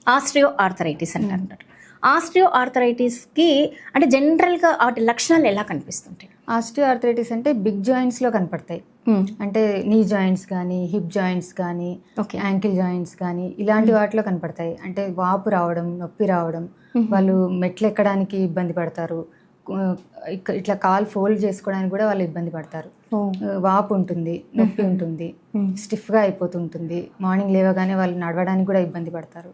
ఆస్ట్రియో arthritis అంటారు. ఆస్ట్రియో ఆర్థరైటిస్కి అంటే జనరల్గా వాటి లక్షణాలు ఎలా కనిపిస్తుంటాయి? ఆస్టియో ఆర్థరైటిస్ అంటే బిగ్ జాయింట్స్లో కనపడతాయి. అంటే నీ జాయింట్స్ కానీ, హిప్ జాయింట్స్ కానీ, యాంకిల్ జాయింట్స్ కానీ ఇలాంటి వాటిలో కనపడతాయి. అంటే వాపు రావడం, నొప్పి రావడం, వాళ్ళు మెట్లు ఎక్కడానికి ఇబ్బంది పడతారు, ఇట్లా కాల్ ఫోల్డ్ చేసుకోవడానికి కూడా వాళ్ళు ఇబ్బంది పడతారు. వాపు ఉంటుంది, నొప్పి ఉంటుంది, స్టిఫ్గా అయిపోతుంటుంది, మార్నింగ్ లేవగానే వాళ్ళు నడవడానికి కూడా ఇబ్బంది పడతారు.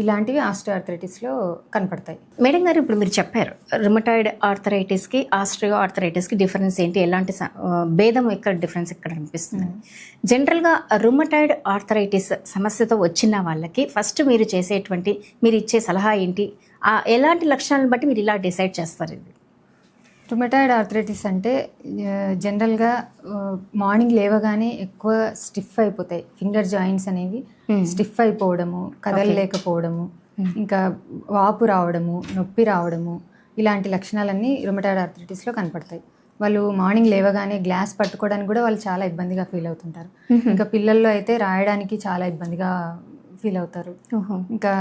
ఇలాంటివి ఆస్టియో ఆర్థరైటిస్లో కనపడతాయి. మేడం గారు, ఇప్పుడు మీరు చెప్పారు రుమటాయిడ్ ఆర్థరైటిస్కి ఆస్ట్రియో ఆర్థరైటిస్కి డిఫరెన్స్ ఏంటి, ఎలాంటి భేదం ఎక్కడ డిఫరెన్స్ ఎక్కడ అనిపిస్తుంది? జనరల్గా రుమటాయిడ్ ఆర్థరైటిస్ సమస్యతో వచ్చిన వాళ్ళకి ఫస్ట్ మీరు చేసేటువంటి మీరు ఇచ్చే సలహా ఏంటి, ఎలాంటి లక్షణాలను బట్టి మీరు ఇలా డిసైడ్ చేస్తారు? ఇది రుమటాయిడ్ ఆర్థరైటిస్ అంటే జనరల్గా మార్నింగ్ లేవగానే ఎక్కువ స్టిఫ్ అయిపోతాయి. ఫింగర్ జాయింట్స్ అనేవి స్టిఫ్ అయిపోవడము, కదలలేకపోవడము, ఇంకా వాపు రావడము, నొప్పి రావడము, ఇలాంటి లక్షణాలన్నీ రుమటాయిడ్ ఆర్థరైటిస్లో కనపడతాయి. వాళ్ళు మార్నింగ్ లేవగానే గ్లాస్ పట్టుకోవడానికి కూడా వాళ్ళు చాలా ఇబ్బందిగా ఫీల్ అవుతుంటారు. ఇంకా పిల్లల్లో అయితే రాయడానికి చాలా ఇబ్బందిగా ఫీల్ అవుతారు. ఇంకా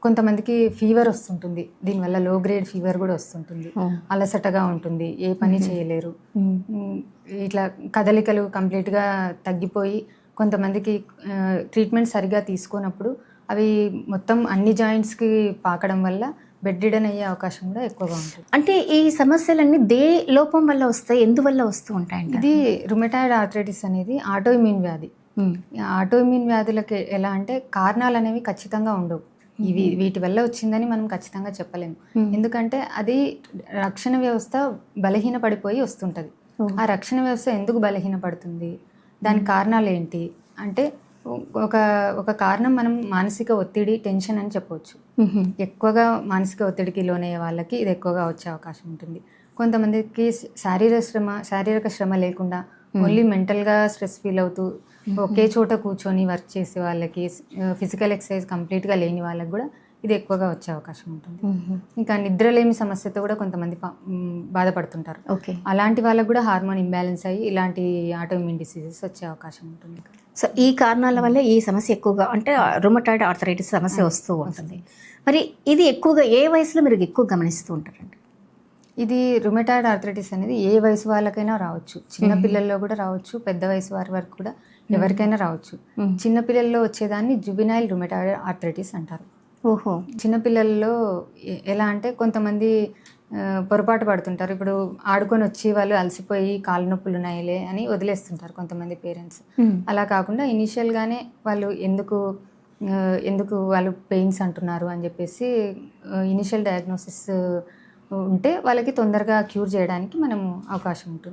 కొంతమందికి ఫీవర్ వస్తుంటుంది, దీనివల్ల లో గ్రేడ్ ఫీవర్ కూడా వస్తుంటుంది, అలసటగా ఉంటుంది, ఏ పని చేయలేరు, ఇట్లా కదలికలు కంప్లీట్గా తగ్గిపోయి కొంతమందికి ట్రీట్మెంట్ సరిగా తీసుకున్నప్పుడు అవి మొత్తం అన్ని జాయింట్స్కి పాకడం వల్ల బెడ్ రిడన్ అయ్యే అవకాశం కూడా ఎక్కువగా ఉంటుంది. అంటే ఈ సమస్యలన్నీ దే లోపం వల్ల వస్తాయి, ఎందువల్ల వస్తూ ఉంటాయి? ఇది రుమటాయిడ్ ఆర్థరైటిస్ అనేది ఆటో ఇమ్యూన్ వ్యాధి. ఆటో ఇమ్యూన్ వ్యాధులకి ఎలా అంటే కారణాలు అనేవి ఖచ్చితంగా ఉండవు. వీటి వల్ల వచ్చిందని మనం ఖచ్చితంగా చెప్పలేము. ఎందుకంటే అది రక్షణ వ్యవస్థ బలహీన పడిపోయి వస్తుంటుంది. ఆ రక్షణ వ్యవస్థ ఎందుకు బలహీన పడుతుంది, దాని కారణాలు ఏంటి అంటే ఒక కారణం మనం మానసిక ఒత్తిడి, టెన్షన్ అని చెప్పవచ్చు. ఎక్కువగా మానసిక ఒత్తిడికి లోనయ్యే వాళ్ళకి ఇది ఎక్కువగా వచ్చే అవకాశం ఉంటుంది. కొంతమందికి శారీరక శ్రమ లేకుండా ఓన్లీ మెంటల్గా స్ట్రెస్ ఫీల్ అవుతూ ఒకే చోట కూర్చొని వర్క్ చేసే వాళ్ళకి, ఫిజికల్ ఎక్సర్సైజ్ కంప్లీట్గా లేని వాళ్ళకి కూడా ఇది ఎక్కువగా వచ్చే అవకాశం ఉంటుంది. ఇంకా నిద్రలేమి సమస్యతో కూడా కొంతమంది బాధపడుతుంటారు. అలాంటి వాళ్ళకు కూడా హార్మోన్ ఇంబ్యాలెన్స్ అయ్యి ఇలాంటి ఆటోఇమ్యూన్ డిసీజెస్ వచ్చే అవకాశం ఉంటుంది. సో ఈ కారణాల వల్ల ఈ సమస్య ఎక్కువగా అంటే రుమటాయిడ్ ఆర్థరైటిస్ సమస్య వస్తూ ఉంటుంది. మరి ఇది ఎక్కువగా ఏ వయసులో మీరు ఎక్కువ గమనిస్తూ ఉంటారండి? ఇది రుమటాయిడ్ ఆర్థరైటిస్ అనేది ఏ వయసు వాళ్ళకైనా రావచ్చు. చిన్న పిల్లల్లో కూడా రావచ్చు, పెద్ద వయసు వారి వరకు కూడా ఎవరికైనా రావచ్చు. చిన్నపిల్లల్లో వచ్చేదాన్ని జువినైల్ రుమటాయిడ్ ఆర్థరైటిస్ అంటారు. చిన్నపిల్లల్లో ఎలా అంటే కొంతమంది పొరపాటు పడుతుంటారు. ఇప్పుడు ఆడుకొని వచ్చి వాళ్ళు అలసిపోయి కాళ్ళ నొప్పులు ఉన్నాయిలే అని వదిలేస్తుంటారు కొంతమంది పేరెంట్స్. అలా కాకుండా ఇనీషియల్గానే వాళ్ళు ఎందుకు వాళ్ళు పెయిన్స్ అంటున్నారు అని చెప్పేసి ఇనిషియల్ డయాగ్నోసిస్ ఉంటే వాళ్ళకి తొందరగా క్యూర్ చేయడానికి మనము అవకాశం ఉంటుంది.